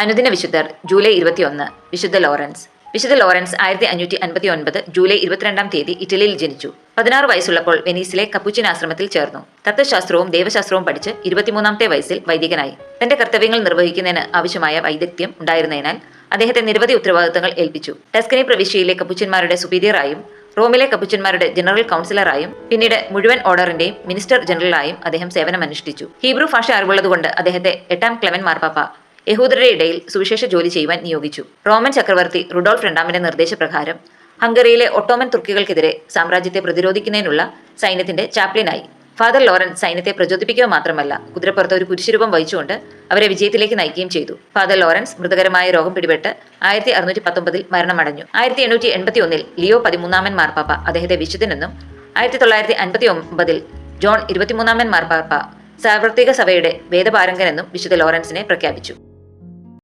അനുദിന വിശുദ്ധർ ജൂലൈ 21 വിശുദ്ധ ലോറൻസ്. വിശുദ്ധ ലോറൻസ് 1559 ജൂലൈ 22 ഇറ്റലിയിൽ ജനിച്ചു. 16 വയസ്സുള്ളപ്പോൾ വെനീസിലെ കപ്പുച്ചിൻ ആശ്രമത്തിൽ ചേർന്നു. തത്വശാസ്ത്രവും ദൈവശാസ്ത്രവും പഠിച്ച് 23 വയസ്സിൽ വൈദികനായി. തന്റെ കർത്തവ്യങ്ങൾ നിർവഹിക്കുന്നതിന് ആവശ്യമായ വൈദഗ്ധ്യം ഉണ്ടായിരുന്നതിനാൽ അദ്ദേഹത്തെ നിരവധി ഉത്തരവാദിത്തങ്ങൾ ഏൽപ്പിച്ചു. ടസ്കനി പ്രവിശ്യയിലെ കപ്പുച്ചന്മാരുടെ സുപ്പീരിയറായും റോമിലെ കപ്പുച്ചന്മാരുടെ ജനറൽ കൗൺസിലറായും പിന്നീട് മുഴുവൻ ഓർഡറിന്റെയും മിനിസ്റ്റർ ജനറലായും അദ്ദേഹം സേവനമനുഷ്ഠിച്ചു. ഹീബ്രു ഭാഷ അറിവുള്ളതുകൊണ്ട് അദ്ദേഹത്തെ 8ാം ക്ലെമൻ മാർപ്പാപ്പ യഹൂദരുടെ ഇടയിൽ സുവിശേഷ ജോലി ചെയ്യുവാൻ നിയോഗിച്ചു. റോമൻ ചക്രവർത്തി റുഡോൾഫ് രണ്ടാമന്റെ നിർദ്ദേശപ്രകാരം ഹംഗറിയിലെ ഒട്ടോമൻ തുർക്കികൾക്കെതിരെ സാമ്രാജ്യത്തെ പ്രതിരോധിക്കുന്നതിനുള്ള സൈന്യത്തിന്റെ ചാപ്ലിനായി. ഫാദർ ലോറൻസ് സൈന്യത്തെ പ്രചോദിപ്പിക്കുക മാത്രമല്ല, കുതിരപ്പുറത്ത് ഒരു കുരിശുരൂപം വഹിച്ചുകൊണ്ട് അവരെ വിജയത്തിലേക്ക് നയിക്കുകയും ചെയ്തു. ഫാദർ ലോറൻസ് മൃതകരമായ രോഗം പിടിപെട്ട് 1619 മരണമടഞ്ഞു. 1881 ലിയോ 13 മാർപ്പാപ്പ അദ്ദേഹത്തെ വിശുദ്ധനെന്നും 1959 ജോൺ 23 മാർപ്പാപ്പ സാർവത്രിക സഭയുടെ വേദപാരംഗനെന്നും വിശുദ്ധ ലോറൻസിനെ പ്രഖ്യാപിച്ചു.